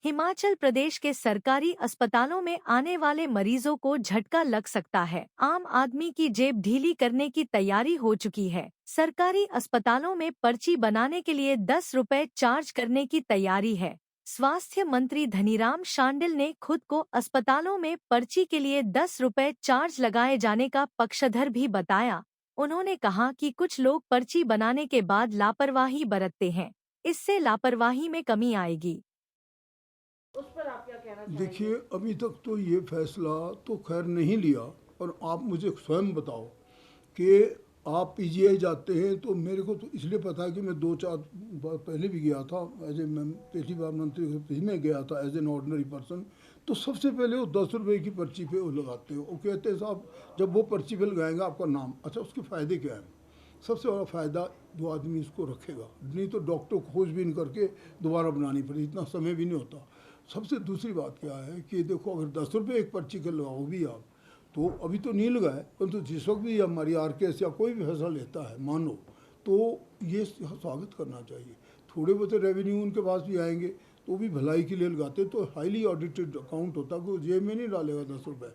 हिमाचल प्रदेश के सरकारी अस्पतालों में आने वाले मरीजों को झटका लग सकता है। आम आदमी की जेब ढीली करने की तैयारी हो चुकी है। सरकारी अस्पतालों में पर्ची बनाने के लिए 10 रुपए चार्ज करने की तैयारी है। स्वास्थ्य मंत्री धनीराम शांडिल ने खुद को अस्पतालों में पर्ची के लिए 10 रुपए चार्ज लगाए जाने का पक्षधर भी बताया। उन्होंने कहा कि कुछ लोग पर्ची बनाने के बाद लापरवाही बरतते हैं, इससे लापरवाही में कमी आएगी। उस पर आप क्या कहना चाहेंगे? देखिए, अभी तक तो ये फैसला तो खैर नहीं लिया, और आप मुझे स्वयं बताओ कि आप पीजीआई जाते हैं तो मेरे को तो इसलिए पता है कि मैं 2-4 बार पहले भी गया था, मैं पहली बार मंत्री में गया था एज एन ऑर्डिनरी पर्सन। तो सबसे पहले वो 10 रुपये की पर्ची पे वो लगाते हो, वो कहते हैं साहब जब वो पर्ची पे लगाएंगे आपका नाम, अच्छा उसके फ़ायदे क्या हैं? सबसे बड़ा फ़ायदा वो आदमी इसको रखेगा, नहीं तो डॉक्टर खोजबीन करके दोबारा बनानी पड़ेगी, इतना समय भी नहीं होता। सबसे दूसरी बात क्या है कि देखो, अगर 10 रुपये एक पर्ची के लगाओ भी आप, तो अभी तो नहीं लगाए, परंतु जिस वक्त भी हमारी आरकेएस या कोई भी फैसला लेता है मानो, तो ये स्वागत करना चाहिए। थोड़े बहुत रेवेन्यू उनके पास भी आएंगे तो भी भलाई के लिए लगाते, तो हाईली ऑडिटेड अकाउंट होता है, कोई जेब में नहीं डालेगा 10 रुपये।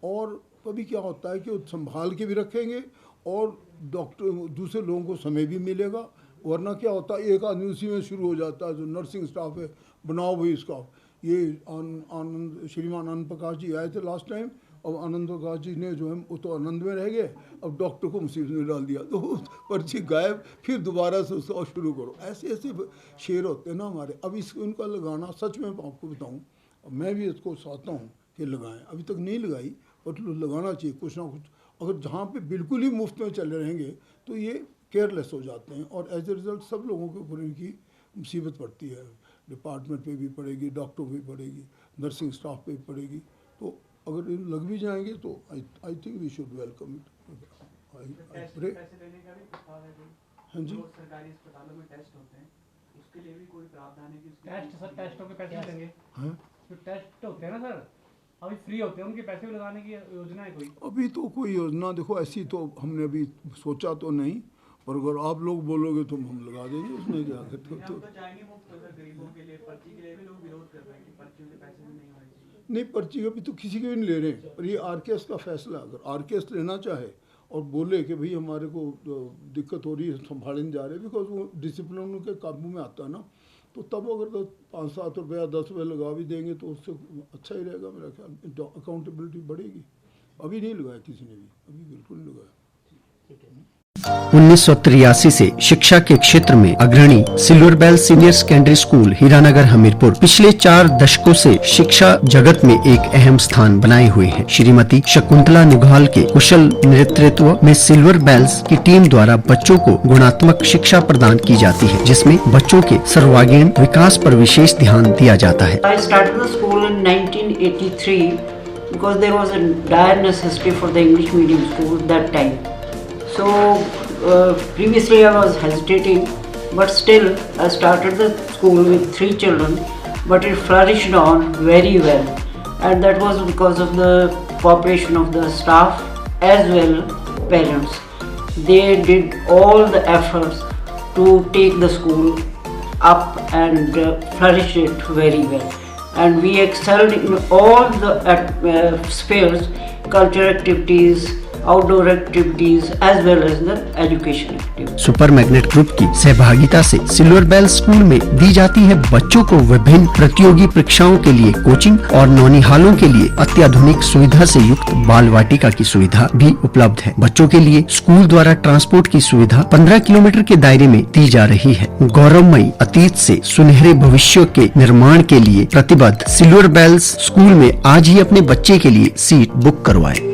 और कभी क्या होता है कि वो संभाल के भी रखेंगे और डॉक्टर दूसरे लोगों को समय भी मिलेगा, वरना क्या होता है एक आदमी उसी में शुरू हो जाता है, जो नर्सिंग स्टाफ है बनाओ भाई इसका। ये आनंद श्रीमान आनंद प्रकाश जी आए थे लास्ट टाइम, अब आनंद प्रकाश जी ने जो है वो तो आनंद में रह गए, अब डॉक्टर को मुसीबत में डाल दिया, तो पर्ची गायब, फिर दोबारा से उसको शुरू करो। ऐसे ऐसे शेर होते हैं ना हमारे। अब इस उनका लगाना, सच में आपको बताऊं, मैं भी इसको चाहता हूँ कि लगाएं, अभी तक नहीं लगाई, पर लगाना चाहिए कुछ ना कुछ। अगर जहाँ पे बिल्कुल ही मुफ्त में चले रहेंगे तो ये केयरलेस हो जाते हैं, और एज ए रिज़ल्ट सब लोगों के ऊपर इनकी मुसीबत पड़ती है। डिपार्टमेंट पे भी पड़ेगी, डॉक्टरों पे भी पड़ेगी, नर्सिंग स्टाफ पे भी पड़ेगी। तो अगर इन लग भी जाएंगे तो I think we should welcome it. हाँ जी, सरकारी अस्पतालों में टेस्ट होते हैं, उसके लिए भी कोई प्रावधान है कि टेस्टों के पैसे लगेंगे? हाँ, जो टेस्ट होते हैं ना सर, अभी फ्री होते हैं, उनके पैसे भी लगाने की योजना है कोई? अभी तो कोई योजना देखो ऐसी तो हमने अभी सोचा तो नहीं, पर अगर आप लोग बोलोगे तो हम लगा देंगे, उसमें क्या तो जाएंगे मुफ्त होकर गरीबों के लिए। पर्ची के लिए भी लोग विरोध कर रहे हैं कि पर्चियों के पैसे भी नहीं होने चाहिए। नहीं, पर्ची अभी तो किसी के भी नहीं ले रहे हैं, पर ये आरकेएस का फैसला, अगर आरकेएस लेना चाहे और बोले कि भाई हमारे को दिक्कत हो रही है, संभाले नहीं जा रहे, बिकॉज वो डिसिप्लिन उनके काबू में आता है ना, तो तब अगर तो 5-7 रुपये या 10 रुपये लगा भी देंगे तो उससे अच्छा ही रहेगा मेरा ख्याल, अकाउंटेबिलिटी बढ़ेगी। अभी नहीं लगाया किसी ने भी, अभी बिल्कुल नहीं लगाया। 1983 से शिक्षा के क्षेत्र में अग्रणी silver bell senior secondary school Hiranagar Hamirpur पिछले 4 दशकों से शिक्षा जगत में एक अहम स्थान बनाए हुए है। श्रीमती शकुंतला निघाल के कुशल नेतृत्व में सिल्वर बेल्स की टीम द्वारा बच्चों को गुणात्मक शिक्षा प्रदान की जाती है, जिसमें बच्चों के सर्वांगीण विकास पर विशेष ध्यान दिया जाता है। I started the school in 1983 because there was a dire necessity for the English medium school that time. So previously I was hesitating, but still I started the school with 3 children, but it flourished on very well, and that was because of the cooperation of the staff as well parents. They did all the efforts to take the school up and flourish it very well, and we excelled in all the spheres, cultural activities, outdoor activities as well as the education activities. Super magnet group की सहभागिता से silver bell school में दी जाती है बच्चों को विभिन्न प्रतियोगी परीक्षाओं के लिए कोचिंग, और नौनिहालों के लिए अत्याधुनिक सुविधा से युक्त बाल वाटिका की सुविधा भी उपलब्ध है। बच्चों के लिए स्कूल द्वारा ट्रांसपोर्ट की सुविधा 15 किलोमीटर के दायरे में दी जा रही है। गौरवमयी अतीत से सुनहरे भविष्य के निर्माण के लिए प्रतिबद्ध सिल्वर बेल्स स्कूल में आज ही अपने बच्चे के लिए सीट बुक करवाएं।